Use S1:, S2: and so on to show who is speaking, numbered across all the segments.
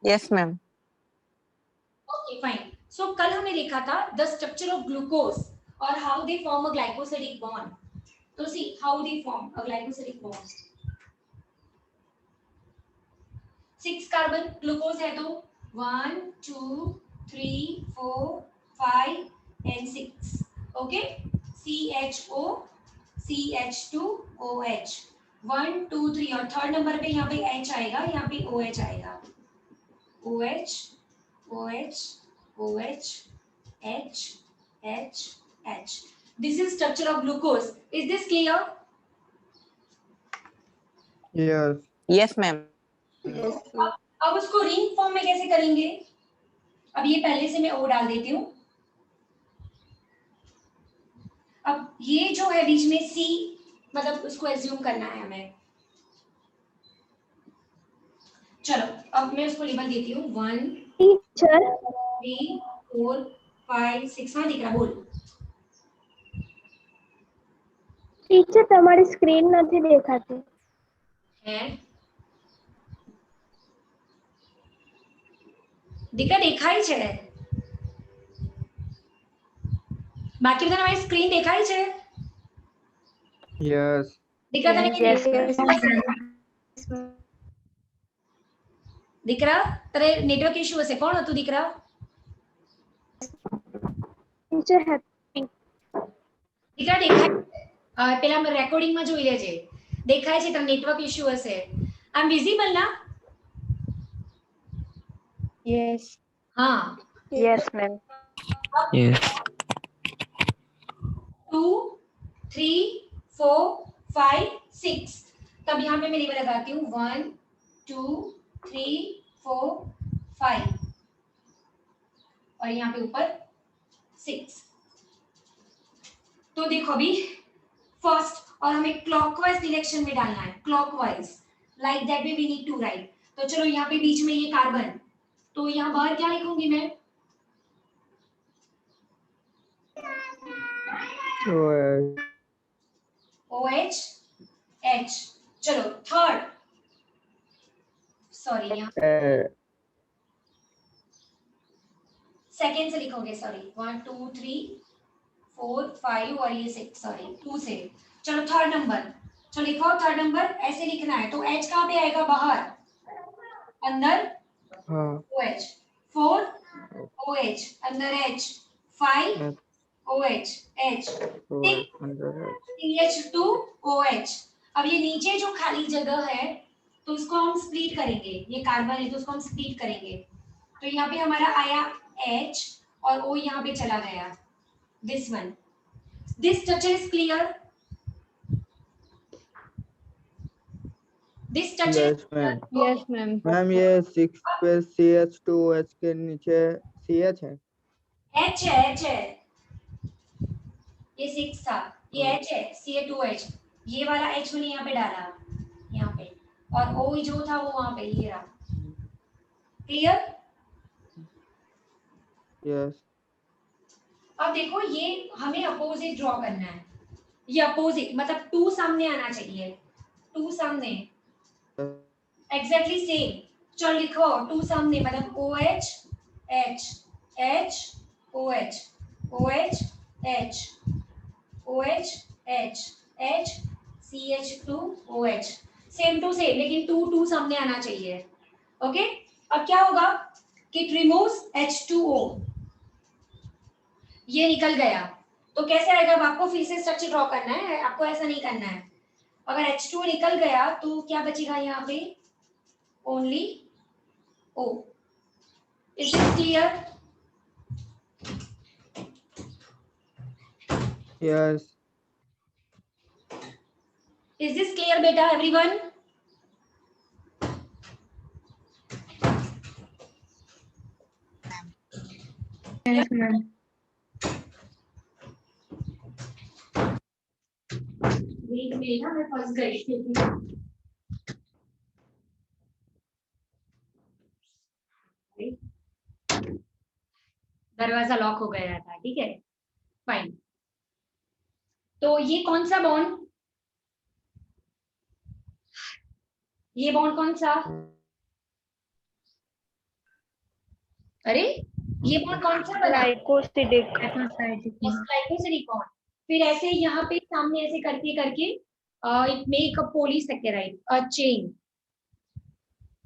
S1: Yes ma'am.
S2: Okay fine. So कल हमने देखा था द स्ट्रक्चर ऑफ ग्लूकोज और how they form a glycosidic bond. तो see how they form a glycosidic bond. 6 carbon glucose है तो 1 2 3 4 5 and 6 ओके। CHO CH2OH 1 2 3 और third number पे यहाँ पे H आएगा, यहाँ पे OH आएगा। OH OH OH H H H। This is structure of glucose. Is this clear?
S3: Yes.
S1: Yes ma'am.
S2: अब उसको रिंग फॉर्म में कैसे करेंगे? अब ये पहले से मैं O डाल देती हूँ। अब ये जो है बीच में C, मतलब उसको एज्यूम करना है हमें। चलो अब मैं उसको लेबल देती हूँ 1
S4: टीचर
S2: 3 4 5 6। हाँ दिख रहा, बोल।
S4: टीचर તમારી સ્ક્રીન નથી દેખાતી।
S2: है દીકરા દેખાય છે? બાકી બધા તમારી સ્ક્રીન દેખાય છે?
S3: Yes.
S2: દીકરા તને દીકરા તારે નેટવર્ક ઇશ્યુ હશે। કોણ હતું દીકરા?
S4: ટીચર હેપી
S2: દીકરા દેખાય? પેલા રેકોર્ડિંગ માં જોઈ લેજે, દેખાય છે? તારે નેટવર્ક ઇશ્યુ હશે। આઈ એમ વિઝિબલ ના?
S4: यस
S2: हाँ
S4: यस मैम।
S3: Yes.
S2: 2 3 4 5 6। तब यहाँ पे मैं लेबल लगाती हूँ 1 2 3 4 5 और यहाँ पे ऊपर 6। तो देखो अभी फर्स्ट, और हमें क्लॉकवाइज डायरेक्शन में डालना है, clockwise like that way we need to write. तो चलो यहाँ पे बीच में ये कार्बन, तो यहाँ बाहर क्या लिखूंगी मैं? OH H। चलो थर्ड, सॉरी यहाँ सेकेंड से लिखोगे, सॉरी 1 2 3 4 5 और ये 6, सॉरी 2 से। चलो थर्ड नंबर, चलो लिखो थर्ड नंबर, ऐसे लिखना है। तो H कहाँ पे आएगा? बाहर, अंदर
S3: हाँ।
S2: OH 4 OH अंदर H 5 OH H 6 CH2OH। अब ये नीचे जो खाली जगह है तो उसको हम स्प्लिट करेंगे, ये कार्बन है तो उसको हम स्प्लिट करेंगे। तो यहाँ पे हमारा आया H और O यहाँ पे चला गया, this one। This structure is clear? This structure
S3: Yes, ma'am.
S4: Yes ma'am.
S3: Ma'am ये 6 पे CH2H के नीचे CH है।
S2: H है, ये 6 था, ये H है CH2H। ये वाला H मैंने यहाँ पे डाला, यहाँ पे, और O जो था वो वहां पे, ये रहा। क्लियर?
S3: Yes.
S2: अब देखो ये हमें अपोजिट ड्रॉ करना है, ये अपोजिट मतलब 2 सामने आना चाहिए, 2 सामने एग्जैक्टली सेम। चल लिखो 2 सामने, मतलब OH H H OH OH H OH H H CH2OH, same to same, लेकिन 2 2 सामने आना चाहिए। ओके, अब क्या होगा कि इट रिमूव्स H2O, ये निकल गया। तो कैसे आएगा? अब आपको फिर से स्ट्रक्चर ड्रॉ करना है, आपको ऐसा नहीं करना है। अगर H2O निकल गया तो क्या बचेगा यहाँ पे? Only O। Is it clear?
S3: Yes.
S2: Is this clear बेटा एवरीवन?
S4: Yes ma'am.
S2: मेरी ना मैं फंस गई थी। दरवाजा लॉक हो गया था, ठीक है फाइन। तो ये कौन सा बॉन्ड? ये बॉन्ड कौन सा? अरे ये बॉन्ड कौन सा बना?
S4: Glycosidic.
S2: ग्लाइकोसिलिकॉन। फिर ऐसे यहाँ पे सामने ऐसे करके करके it make a polysaccharide, a chain.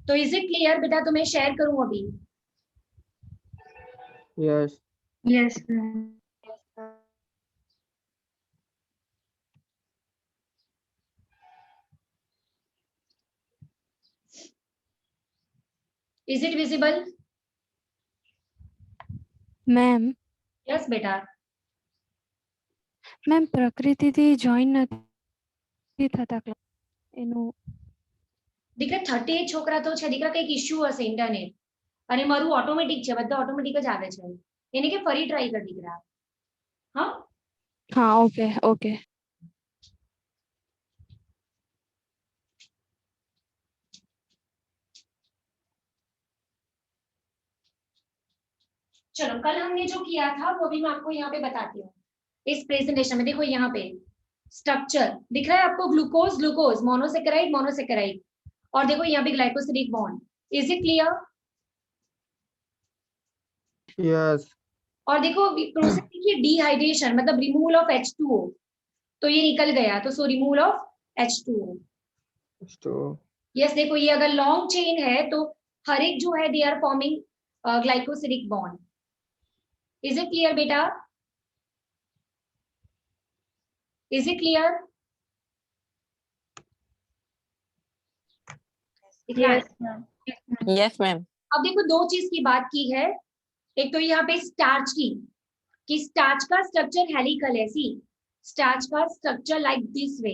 S2: तो इज इट क्लियर बेटा? तो मैं शेयर करूं अभी।
S3: Yes.
S4: Yes, ma'am.
S2: Is it visible?
S1: Ma'am
S2: yes बेटा।
S1: મેમ પ્રકૃતિથી જોઈન નથી થતા એનું
S2: દીકરા 38 છોકરા તો છે દીકરા, કંઈક ઇશ્યુ હશે ઇન્ટરનેટ, અને મારું ઓટોમેટિક છે, બધા ઓટોમેટિક જ આવે છે, એને કે ફરી ટ્રાય કર દીકરા. હા
S1: હા ઓકે ઓકે
S2: चलो, कल हमने जो किया था वो भी मैं आपको यहाँ पे बताती हूँ इस प्रेजेंटेशन में। देखो यहाँ पे स्ट्रक्चर दिख रहा है आपको, ग्लूकोज ग्लूकोज, मोनोसेकेराइड मोनोसेकेराइड, और देखो यहाँ पे glycosidic bond. Is it clear?
S3: Yes.
S2: और देखो प्रोसेस देखिए, डिहाइड्रेशन मतलब रिमूवल ऑफ H2O, तो ये निकल गया, तो सो removal of H2O।
S3: So
S2: yes देखो, ये अगर लॉन्ग चेन है तो हर एक जो है they are forming glycosidic bond. Is it clear बेटा? Is it clear?
S4: Yes, ma'am.
S5: Yes, ma'am.
S2: अब देखो दो चीज की बात की है, एक तो यहाँ पे स्टार्च की, कि स्टार्च का स्ट्रक्चर हेलिकल है। सी स्टार्च का structure like this way,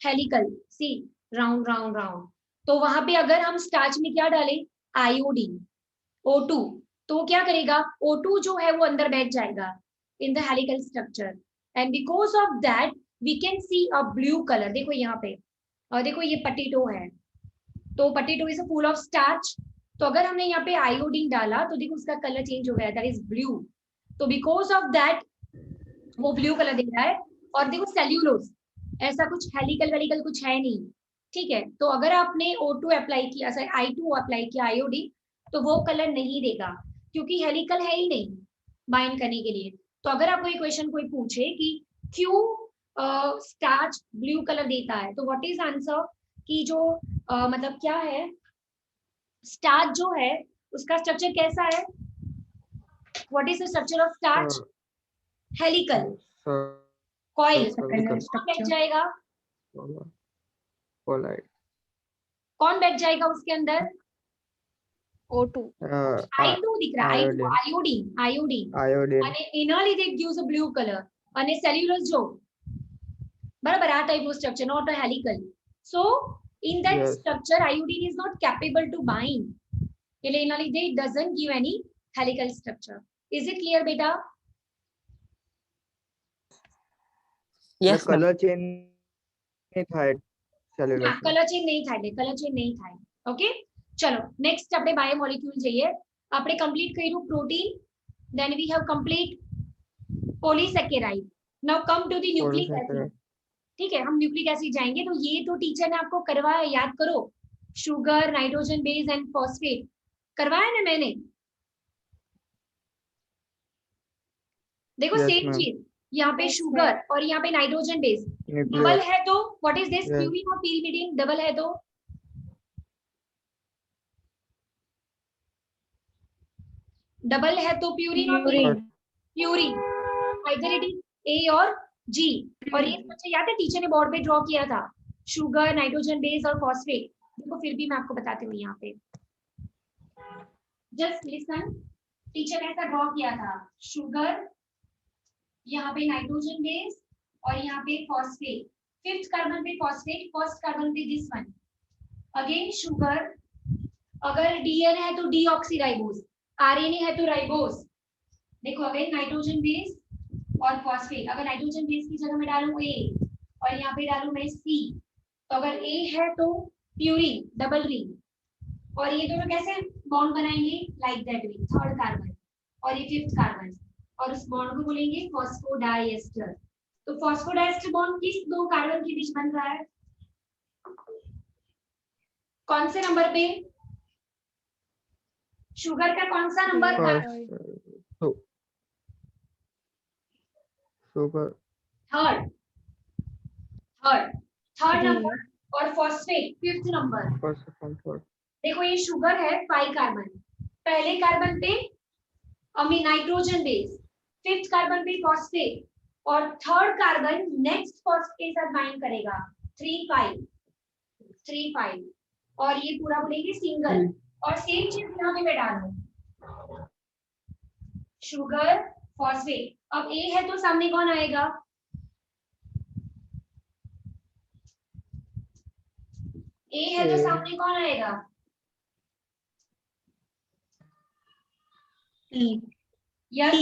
S2: helical, see round round round. तो वहां पे अगर हम स्टार्च में क्या डालें, आयोडीन O2, तो वो क्या करेगा, O2 जो है वो अंदर बैठ जाएगा in the helical structure, and because of that we can see a blue colour. देखो यहाँ पे, और देखो ये पटेटो है, तो potato is full of starch, तो अगर हमने यहाँ पे आयोडीन डाला तो देखो उसका कलर चेंज हो गया, दैट इज ब्लू। तो बिकॉज ऑफ दैट वो ब्लू कलर दिख रहा है। और देखो सेल्यूलोज, ऐसा कुछ हेलिकल वेलिकल कुछ है नहीं, ठीक है। तो अगर आपने O2 अप्लाई किया, I2 अप्लाई किया आयोडीन, तो वो कलर नहीं देगा, क्योंकि हेलिकल है ही नहीं बाइंड करने के लिए। तो अगर आपको ये क्वेश्चन कोई पूछे कि क्यों स्टार्च ब्लू कलर देता है, तो व्हाट इज आंसर, कि जो मतलब क्या है, स्टार्च जो है उसका स्ट्रक्चर कैसा है, what is the structure of starch? Helical coil.
S3: helical
S2: कौन बैठ जाएगा,
S3: polite.
S2: कौन बैठ जाएगा उसके अंदर?
S1: O2
S2: I2 दिख रहा है, I2 आयोडीन, आयोडीन,
S3: Iodine.
S2: અને એના લીધે it gives a blue color, અને સેલ્યુલોઝ જો બરાબર આ ટાઈપનું structure, not a helical. So in that
S3: Yes.
S2: structure iodine is not capable to bind, એટલે એના લીધે it doesn't give any helical structure. Is it clear beta?
S5: Yes, ma'am.
S3: color change नहीं था cellulose में.
S2: કલર ચેન્જ નહીં થાય, colour change નહીં થાય. ઓકે, ચલો નેક્સ્ટ આપણે બાયોમોલિક્યુલ જઈએ. આપણે કમ્પ્લીટ કર્યું protein, then we have complete polysaccharide. now come to the nucleic acid.
S3: Polysaccharide.
S2: ठीक है, हम न्यूक्लिक एसिड जाएंगे, तो ये तो टीचर ने आपको करवाया, याद करो, sugar, nitrogen base and phosphate करवाया ना मैंने। देखो
S3: Yes,
S2: सेम
S3: ma'am.
S2: चीज, यहाँ पे
S4: Yes,
S2: शुगर और यहाँ पे नाइट्रोजन बेस, डबल
S3: Nucleus.
S2: है तो what is this,
S3: Yes.
S2: Purine और pyrimidine, डबल है तो डबल है तो प्यूरिन और
S4: Purine.
S2: Purine, either it is a और जी। और ये बच्चे याद है टीचर ने बोर्ड पे ड्रॉ किया था, शुगर, नाइट्रोजन बेस और फॉस्फेट। देखो फिर भी मैं आपको बताती हूँ, यहाँ पे जस्ट लिसन, टीचर ने ऐसा ड्रॉ किया था, शुगर, यहाँ पे नाइट्रोजन बेस और यहाँ पे फॉस्फेट, फिफ्थ कार्बन पे फॉस्फेट, फर्स्ट कार्बन पे दिस वन, अगेन शुगर, अगर डीएनए है तो डीऑक्सीराइबोस, आरएनए है तो राइबोस। देखो अगेन नाइट्रोजन बेस और फॉस्फेट, अगर नाइट्रोजन बेस की जगह में डालूं ए और यहाँ पे डालूं मैं सी, तो अगर ए है तो प्यूरिन, डबल रिंग, और ये दोनों कैसे बॉन्ड बनाएंगे, like that way, third carbon और ये फिफ्थ कार्बन, और उस बॉन्ड को बोलेंगे फॉस्फोडाइएस्टर। तो फॉस्फोडाइएस्टर बॉन्ड किस दो कार्बन के बीच बन रहा है, कौन से नंबर पे, शुगर का कौन सा नंबर था?
S3: शुगर
S2: थर्ड थर्ड थर्ड
S1: जी।
S2: नंबर, और phosphate fifth number.
S3: First comfort
S2: देखो ये शुगर है 5 कार्बन, पहले कार्बन पे अमीन नाइट्रोजन बेस, फिफ्थ कार्बन पे फॉस्फेट, और थर्ड कार्बन नेक्स्ट फॉस्फेट के साथ बाइंड करेगा 3 5 और ये पूरा बोलेंगे सिंगल। और सेम चीज यहाँ पे मैं डालूं शुगर फॉस्फेट। अब ए है तो सामने कौन आएगा? ए है तो
S3: A।
S2: सामने कौन आएगा? Yes,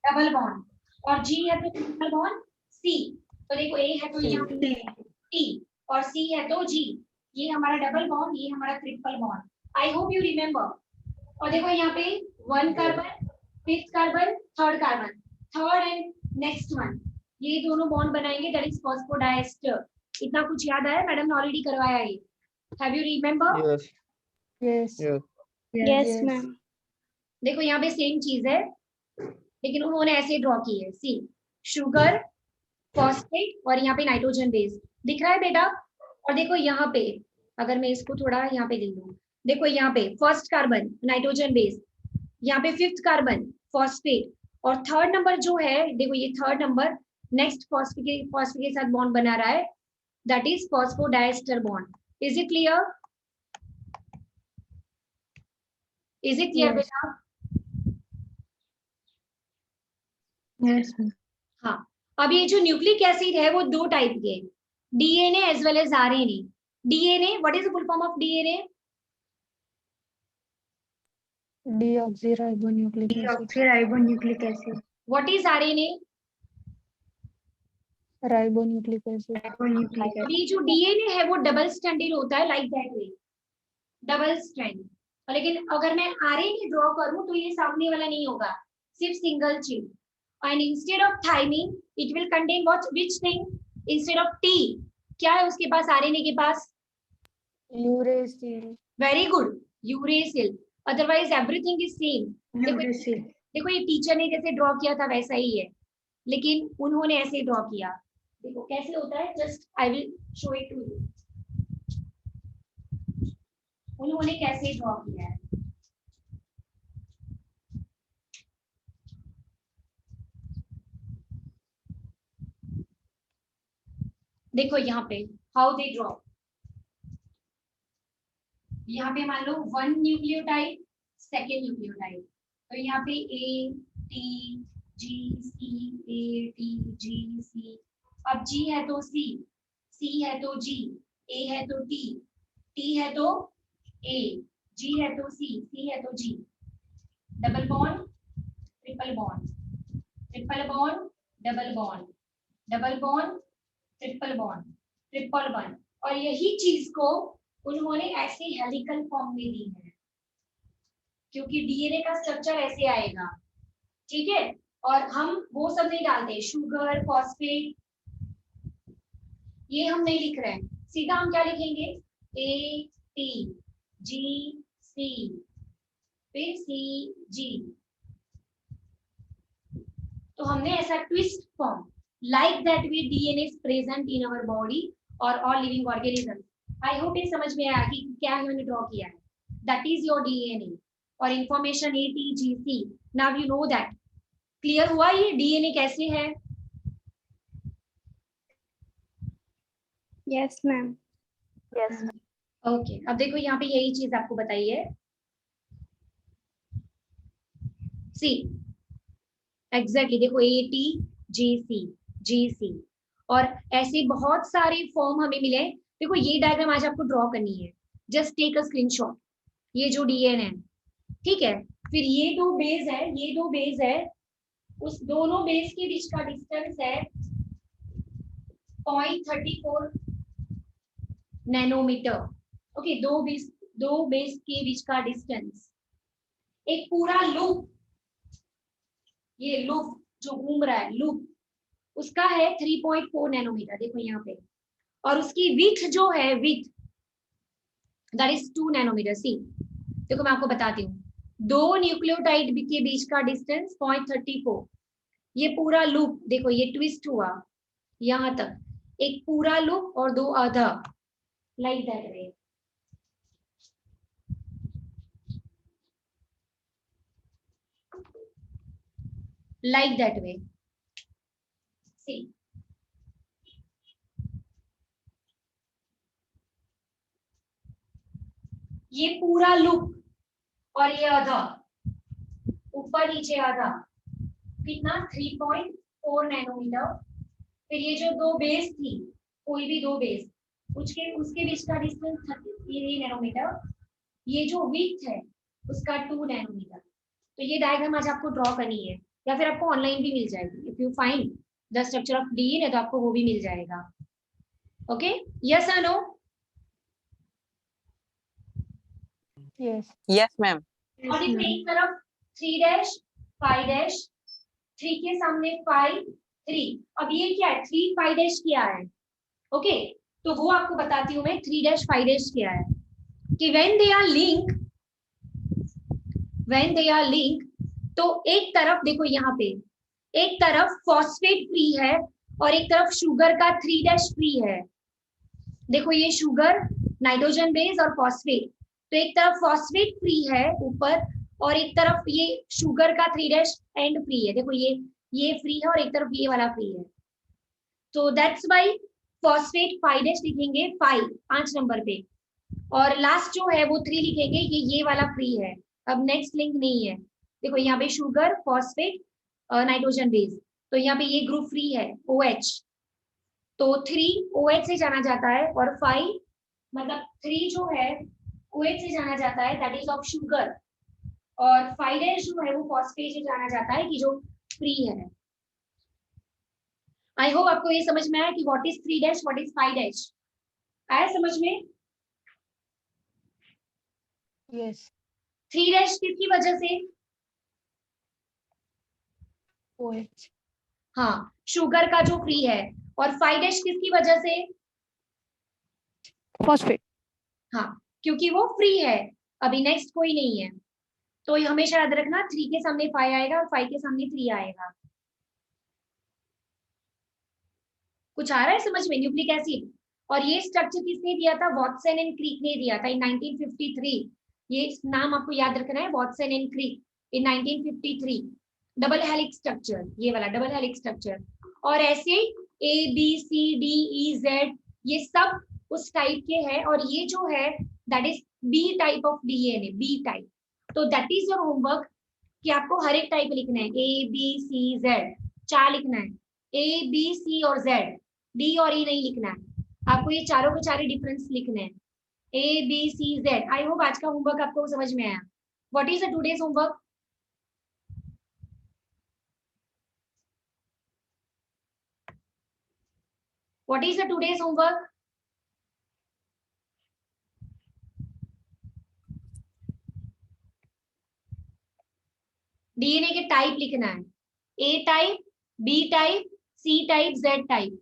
S2: double bond. और जी है तो ट्रिपल बॉन्ड सी। तो देखो ए है तो यहाँ पे टी और सी है तो जी। ये हमारा डबल बॉन्ड, ये हमारा triple bond. I hope you remember. और देखो यहाँ पे 1 carbon, fifth carbon, third carbon, third and next one, ये दोनों बॉन्ड बनाएंगे, दैट इज फॉस्फोडाइएस्टर। इतना कुछ याद आया? मैडम ने ऑलरेडी करवाया ये। Have you remember?
S3: Yes
S1: yes
S3: yes
S4: Yes, ma'am.
S2: देखो यहाँ पे सेम चीज है, लेकिन उन्होंने ऐसे ड्रॉ की है। सी शुगर फॉस्फेट और यहाँ पे नाइट्रोजन बेस दिख रहा है बेटा। और देखो यहाँ पे अगर मैं इसको थोड़ा यहाँ पे ले लूं, देखो यहाँ पे फर्स्ट कार्बन नाइट्रोजन बेस, यहाँ पे फिफ्थ कार्बन फॉस्फेट, और थर्ड नंबर जो है देखो ये थर्ड नंबर नेक्स्ट फॉस्फेट के साथ बॉन्ड बना रहा है, that is phosphodiester bond. Is it clear? Is it clear
S1: Yes.
S2: बेटा?
S4: Yes, ma'am.
S2: हाँ, अब ये जो न्यूक्लिक एसिड है वो 2 टाइप के, DNA as well as RNA. DNA, what is the full form of DNA?
S1: Deoxyribonucleic acid.
S4: Deoxyribonucleic acid.
S2: What is RNA?
S1: Ribonucleic acid.
S4: Ribonucleic
S2: अब
S4: acid.
S2: ये जो डीएनए है वो डबल स्ट्रैंडेड होता है, like that way, double strand. लेकिन अगर मैं आरएनए ड्रॉ करूं तो ये सामने वाला नहीं होगा, सिर्फ single chain. And instead of thymine it will contain what, which thing? Instead of T क्या है उसके पास, आरएनए के पास?
S1: Uracil.
S2: Very good, uracil. Otherwise everything is same.
S4: Uracil.
S2: देखो ये टीचर ने जैसे ड्रॉ किया था वैसा ही है, लेकिन उन्होंने ऐसे ड्रॉ किया। देखो कैसे होता है, just I will show it to you. उन्होंने कैसे ड्रॉ किया है, देखो यहाँ पे हाउ दे ड्रॉ। यहाँ पे मान लो 1 न्यूक्लियोटाइड, सेकेंड न्यूक्लियोटाइड, तो यहाँ पे ए टी जी सी, ए टी जी सी। अब जी है तो सी, सी है तो जी, ए है तो टी, टी है तो ए, जी है तो सी है तो G. Double bond, triple bond, triple bond, double bond, double bond, triple bond, triple bond. और यही चीज को उन्होंने ऐसे हेलिकल फॉर्म में दी है, क्योंकि डीएनए का स्ट्रक्चर ऐसे आएगा, ठीक है। और हम वो सब नहीं डालते, शुगर फॉस्फेट ये हम नहीं लिख रहे हैं, सीधा हम क्या लिखेंगे, ए टी जी सी, फिर सी जी। तो हमने ऐसा twist form, like that way DNA is present in our body और all living organism. I hope ये समझ में आया कि क्या हमने ड्रॉ किया है, दैट इज योर डीएनए और information A T G C. Now you know that. Clear हुआ ये डीएनए कैसे है?
S1: Yes, ma'am.
S4: Yes.
S2: ओके, अब देखो यहाँ पे यही चीज आपको बताई है। सी एग्जैक्टली देखो ए टी जी सी और ऐसे बहुत सारे फॉर्म हमें मिले। देखो ये डायग्राम आज आपको ड्रॉ करनी है, जस्ट टेक अ स्क्रीनशॉट। ये जो डीएनए है, ठीक है, फिर ये 2 बेस है, ये 2 बेस है, उस दोनों बेस के बीच का डिस्टेंस है 0.34 नैनोमीटर। ओके, दो बेस के बीच का डिस्टेंस, एक पूरा लूप, ये लूप जो घूम रहा है लूप, उसका है 3.4 नैनोमीटर। देखो यहाँ पे, और उसकी विड्थ जो है, विड्थ दैट इज 2 नैनोमीटर। सी देखो मैं आपको बताती हूँ, दो न्यूक्लियोटाइड के बीच का डिस्टेंस 0.34। ये पूरा लूप देखो, ये ट्विस्ट हुआ यहां तक, एक पूरा लूप और दो आधा, like that way. Like that way, see ये पूरा लूप और ये आधा, ऊपर नीचे आधा, कितना 3.4 नैनोमीटर। फिर ये जो दो बेस थी, कोई भी दो बेस, उसके बीच का डिस्टेंस 33 नैनोमीटर। ये जो विड्थ है उसका 2 नैनोमीटर। तो ये डायग्राम आज आपको ड्रॉ करनी है, या फिर आपको ऑनलाइन भी मिल जाएगी। If you find the structure of DNA तो आपको वो भी मिल जाएगा। ओके, यस और नो?
S1: Yes.
S5: Yes, ma'am.
S2: और इसमें एक तरफ 3 डैश 5 डैश, 3 के सामने 5 3। अब ये क्या है, 3 5 डैश क्या है? ओके, तो वो आपको बताती हूँ मैं। 3 डैश 5 डैश क्या है कि व्हेन दे आर लिंक, तो एक तरफ देखो यहाँ पे, एक तरफ फॉस्फेट फ्री है और एक तरफ शुगर का 3 डैश फ्री है। देखो ये शुगर, नाइट्रोजन बेस और फॉस्फेट, तो एक तरफ फॉस्फेट फ्री है ऊपर और एक तरफ ये शुगर का 3 डैश एंड फ्री है। देखो ये फ्री है और एक तरफ ये वाला फ्री है। तो दैट्स व्हाई फॉस्फेट 5 डैश लिखेंगे 5 नंबर पे, और लास्ट जो है वो 3 लिखेंगे, ये वाला फ्री है। अब नेक्स्ट लिंक नहीं है। देखो यहाँ पे शुगर, फॉस्फेट, नाइट्रोजन बेस, तो यहाँ पे ये ग्रुप फ्री है OH, तो 3 OH से जाना जाता है और 5 मतलब 3 जो है OH से जाना जाता है, दैट इज ऑफ शुगर, और 5 डैश जो है वो फॉस्फेट से जाना जाता है कि जो फ्री है। आई होप आपको ये समझ में आया कि what is 3 dash, what is 5 dash, आया समझ में?
S1: Yes.
S2: 3 डैश किसकी वजह से?
S1: OH.
S2: हाँ, शुगर का जो फ्री है, और 5 डैश किसकी वजह से?
S1: Phosphate.
S2: हाँ, क्योंकि वो फ्री है, अभी नेक्स्ट कोई नहीं है। तो ये हमेशा याद रखना, 3 के सामने 5 आएगा और 5 के सामने 3 आएगा। कुछ आ रहा है समझ में? न्यूक्लिक एसिड, और ये स्ट्रक्चर किसने दिया था? वॉटसन एंड क्रिक ने दिया था इन 1953। ये नाम आपको याद रखना है, Watson and Crick in 1953। Double helix structure, ये वाला डबल हेलिक्स स्ट्रक्चर, और ऐसे ABCDEZ ये सब उस टाइप के हैं, और ये जो है that is B type of DNA, B type. तो दैट इज योर होमवर्क कि आपको हर एक टाइप लिखना है, ABCZ 4 लिखना है, ABC और Z, D और E नहीं लिखना है, आपको ये चारों के चारों डिफरेंस लिखने हैं, ABCZ। आई होप आज का होमवर्क आपको समझ में आया। What is the today's homework? What is the today's homework? DNA के टाइप लिखना है, A type, B type, C type, Z type.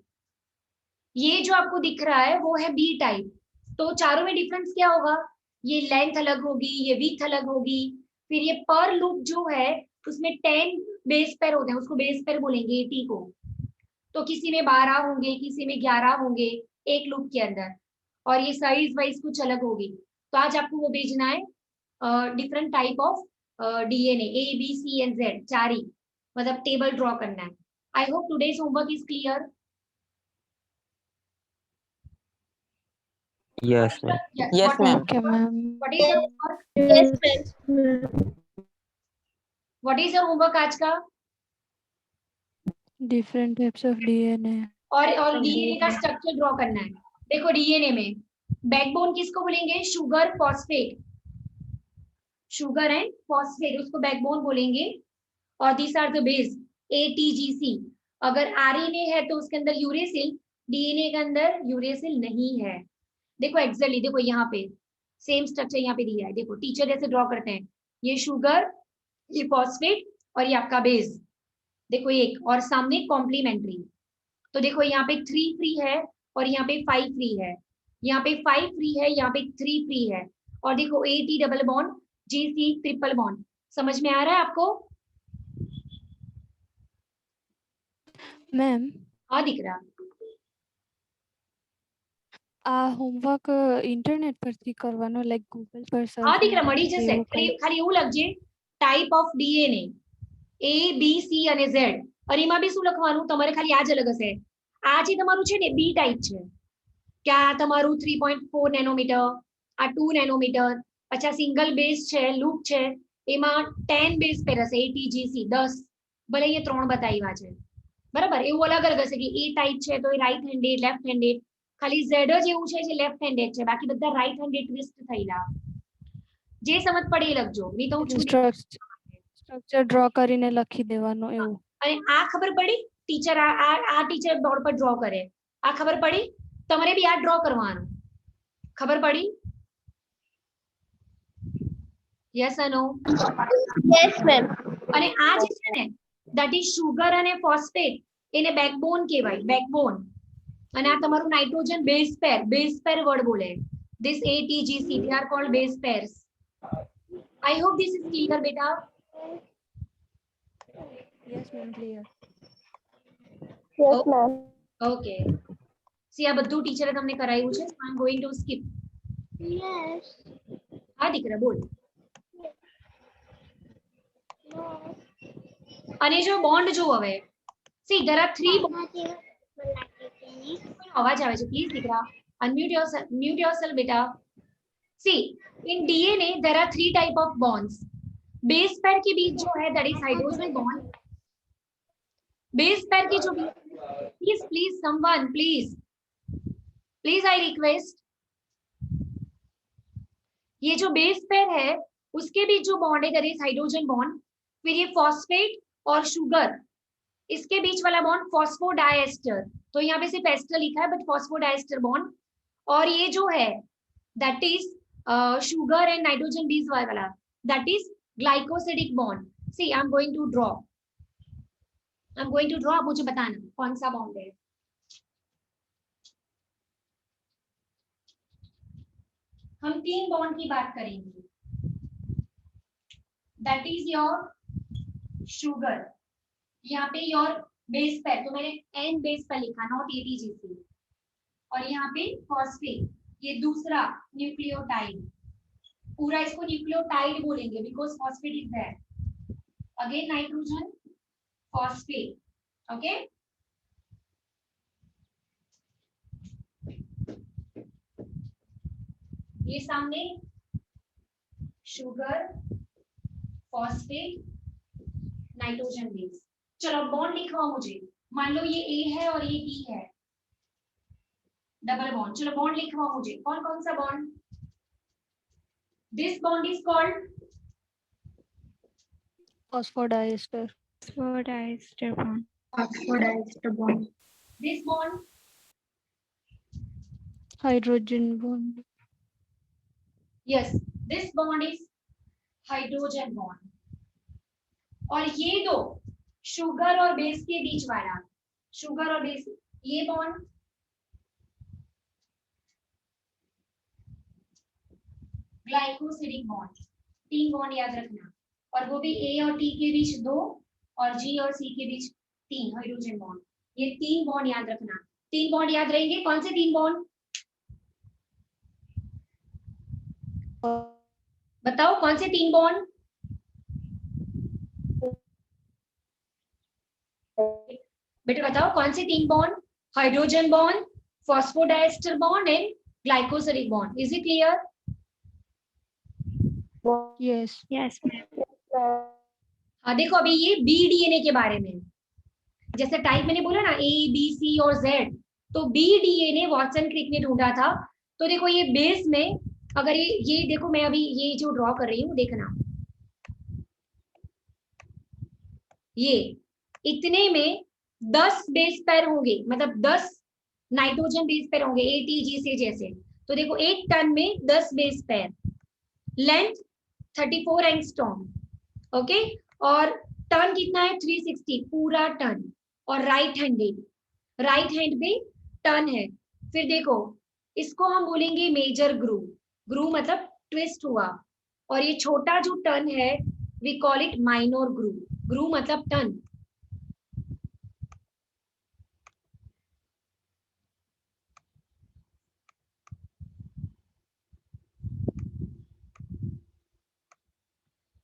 S2: ये जो आपको दिख रहा है वो है B टाइप। तो चारों में डिफरेंस क्या होगा? ये लेंथ अलग होगी, ये विड्थ अलग होगी, फिर ये पर लूप जो है उसमें 10 बेस पेयर होते हैं, उसको बेस पेयर बोलेंगे 80 को। तो किसी में 12 होंगे, किसी में 11 होंगे एक लूप के अंदर, और ये साइज वाइज कुछ अलग होगी। तो आज आपको वो भेजना है different type of DNA, ABC and Z, 4 ही, मतलब टेबल ड्रॉ करना है। I hope today's homework is clear.
S3: Yes, ma'am.
S5: Yes, ma'am.
S1: Okay, ma'am.
S2: What is your homework?
S4: Yes, ma'am.
S2: What is your homework आज का?
S1: Different types of DNA.
S2: और DNA का structure draw करना है। देखो DNA में बैकबोन किसको बोलेंगे? Sugar, phosphate, sugar and phosphate, उसको बैकबोन बोलेंगे। और this are the base, ATGC। अगर आरएनए है तो उसके अंदर यूरेसिल, डीएनए के अंदर यूरेसिल नहीं है। देखो एक्जेक्टली, देखो यहाँ पे सेम स्ट्रक्चर यहाँ पे दिया है। देखो टीचर जैसे ड्रॉ करते हैं, ये शुगर, ये फॉस्फेट और ये आपका बेस। देखो एक और सामने कॉम्प्लीमेंट्री। तो देखो यहाँ पे 3 फ्री है और यहाँ पे 5 फ्री है, यहाँ पे 5 फ्री है, यहाँ पे 3 फ्री है। और देखो AT double bond GC triple bond. समझ में आ रहा है आपको?
S1: મેમ
S2: हाँ દીકરા,
S1: આ હોમવર્ક ઇન્ટરનેટ પરથી કરવાનો લાઈક ગૂગલ પર સર્ચ
S2: हाँ દીકરા મળી જશે। ખાલી એવું લખજે type of DNA A B C અને Z, અને એમાં બી શું લખવાનું તમારે, ખાલી આ જ અલગ હશે। આ જે તમારું છે ને B ટાઈપ છે, કે આ તમારું 3.4 નેનોમીટર, આ 2 નેનોમીટર, પછી આ સિંગલ બેઝ છે, લૂપ છે, એમાં 10 બેઝ પેર હશે, ATGC 10, ભલે અહીંયા 3 બતાવ્યા છે, બરાબર? એવું અલગ અલગ હશે કે A ટાઈપ છે તો એ રાઈટ હેન્ડેડ, લેફ્ટ હેન્ડેડ, ખાલી Z જ એવું છે જે લેફ્ટ હેન્ડેડ છે, બાકી બધા રાઈટ હેન્ડેડ ટ્વિસ્ટ થયેલા। જે સમજ પડે એ લખજો, નહીં તો હું છું।
S1: સ્ટ્રક્ચર ડ્રો કરીને લખી દેવાનું એવું।
S2: અને આ ખબર પડી? ટીચર આ ટીચર બોર્ડ પર ડ્રો કરે, આ ખબર પડી? તમારે બી આ ડ્રો કરવાનું, ખબર પડી? Yes or no?
S4: Yes, ma'am.
S2: અને આ જે છે ને that is sugar અને phosphate, એને બેકબોન કહેવાય, બેકબોન। અને આ તમારું નાઇટ્રોજન બેઝ પેર વર્ડ બોલે, this ATGC, they are called base pairs. I hope this is clear beta.
S1: Yes ma'am clear.
S4: Yes, ma'am.
S2: Okay, see આ બધું ટીચરે તમને કરાવ્યું છે, so I'm going to skip.
S4: Yes.
S2: હા દીકરા બોલ।
S4: No.
S2: અને જો બોન્ડ જો હવે, see there are 3 અવાજ આવે છે, પ્લીઝ દીકરા unmute yourself, mute yourself beta. See in DNA there are 3 type of bonds. Base pair के बीच जो है that is hydrogen bond, base pair के जो please someone please I request, ये जो बेस पेयर है उसके बीच जो बॉन्ड है that is हाइड्रोजन बॉन्ड, फिर ये फॉस्फेट और शुगर, इसके बीच वाला बॉन्ड फॉस्फोडाइएस्टर, तो यहाँ पे सिर्फ एस्टर लिखा है बट फॉस्फोडाइएस्टर बॉन्ड, और ये जो है that is sugar and nitrogen base वाला that is glycosidic bond. See I am going to draw, आप मुझे बताना कौन सा बॉन्ड है। हम 3 बॉन्ड की बात करेंगे, दैट इज योर शुगर, यहाँ पे योर बेस पेयर, तो मैंने N बेस पर लिखा, नॉट ATGC, और यहाँ पे फॉस्फेट, ये दूसरा न्यूक्लियोटाइड, पूरा इसको न्यूक्लियोटाइड बोलेंगे because phosphate is there, again nitrogen phosphate, okay. ये सामने शुगर फॉस्फेट नाइट्रोजन बेस। चलो बॉन्ड लिखवाओ मुझे, मान लो ये A है और ये B है, डबल बॉन्ड। चलो बॉन्ड लिखवाओ मुझे, कौन कौन सा bond? This bond is called
S1: phosphodiester
S4: bond.
S2: This bond
S1: hydrogen bond
S2: yes, this bond is hydrogen bond, और ये दो शुगर और बेस के बीच वाला, शुगर और बेस, ये बॉन्ड ग्लाइकोसिडिक बॉन्ड, 3 बॉन्ड याद रखना, और वो भी A और T के बीच 2 और G और C के बीच 3 हाइड्रोजन बॉन्ड। ये 3 बॉन्ड याद रखना, 3 बॉन्ड याद रहेंगे। कौन से 3 बॉन्ड बताओ, कौन से 3 बॉन्ड? बेटा बताओ कौन से 3 bond? Hydrogen bond, phosphodiester bond and glycosidic bond. Is it clear?
S1: Yes
S4: Yes, ma'am.
S2: हाँ देखो अभी ये बी डीएनए के बारे में, जैसे टाइप मैंने बोला ना A B C और Z, तो बी डीएनए वॉटसन क्रिक ने ढूंढा था। तो देखो ये बेस में, अगर ये देखो मैं अभी ये जो ड्रॉ कर रही हूँ देखना, ये इतने में 10 बेस पेयर होंगे, मतलब 10 नाइट्रोजन बेस पेयर होंगे ATGC जैसे। तो देखो 1 टन में 10 base pair, length 34 angstrom, okay, और टन कितना है 360 पूरा टन, और राइट हैंड पे टन है। फिर देखो इसको हम बोलेंगे मेजर ग्रूव, ग्रूव मतलब ट्विस्ट हुआ, और ये छोटा जो टर्न है we call it minor groove. Groove मतलब टर्न.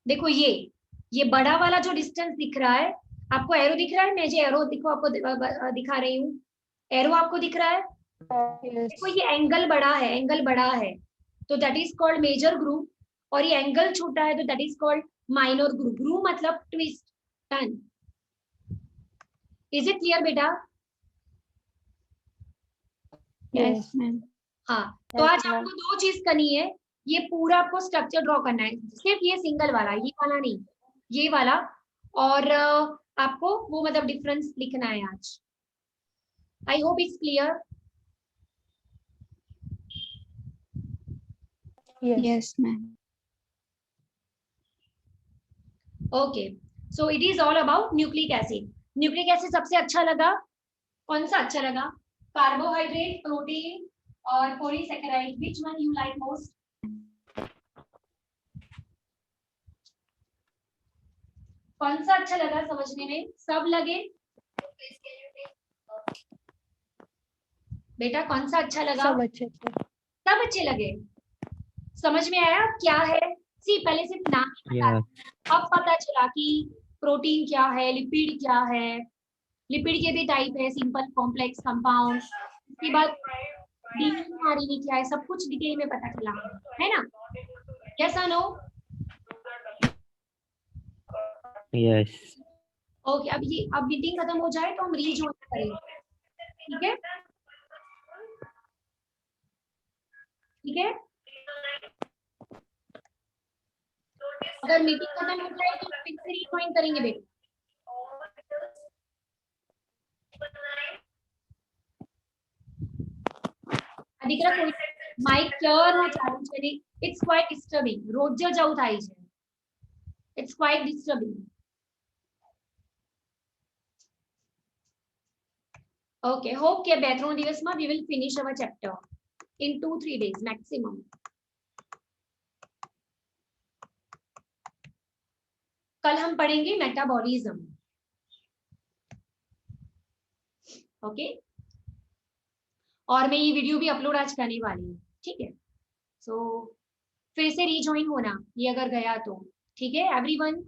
S2: देखो ये बड़ा वाला जो डिस्टेंस दिख रहा है, आपको एरो दिख रहा है. मैं जो एरो दिखो आपको दिखा रही हूँ, एरो आपको दिख रहा है. देखो ये एंगल बड़ा है, एंगल बड़ा है तो that is called major groove, और ये एंगल छोटा है तो that is called minor groove. Groove मतलब twist, turn. Is it clear बेटा?
S1: Yes ma'am.
S2: हाँ, तो आज आपको दो चीज करनी है. ये पूरा आपको स्ट्रक्चर ड्रॉ करना है, सिर्फ ये सिंगल वाला, ये वाला नहीं, ये वाला. और आपको वो मतलब डिफरेंस लिखना है आज. I hope it's clear.
S1: Yes ma'am.
S2: Okay, so it is all about nucleic acid. Nucleic acid सबसे अच्छा लगा, कौन सा अच्छा लगा? कार्बोहाइड्रेट, प्रोटीन और polysaccharide. Which one you like most? कौन सा अच्छा लगा समझने में? सब लगे बेटा? कौन सा अच्छा लगा?
S1: सब अच्छे थे.
S2: सब अच्छे लगे. समझ में आया क्या है? सी पहले सिर्फ नाम ही पता था, अब पता चला कि प्रोटीन क्या है, लिपिड क्या है. लिपिड के भी टाइप है, सिंपल, कॉम्प्लेक्स, कंपाउंड. उसके बाद डीएनए आरएनए क्या है, सब कुछ डिटेल में पता चला है ना? यस और नो?
S3: यस.
S2: ओके, अब मीटिंग खत्म हो जाए तो हम रीजॉइन करेंगे. ठीक है? ठीक है, अगर मीटिंग खत्म हो जाए तो फिर से रीजॉइन करेंगे बेटा. अधिकरा कोई माइक क्लियर ना चालू છે ને it's quite disturbing. રોજ જવું થાય છે. It's quite disturbing. Okay, hope કે 2-3 દિવસમાં we will finish our chapter in 2-3 days maximum. कल हम पढ़ेंगे मेटाबॉलिज्म. ओके, और मैं ये वीडियो भी अपलोड आज करने वाली हूँ. ठीक है, सो फिर से रीजॉइन होना ये अगर गया तो. ठीक है एवरीवन?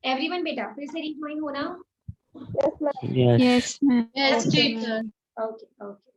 S2: एवरीवन बेटा फिर से रीजॉइन होना.
S1: Yes ma'am.
S2: Okay okay.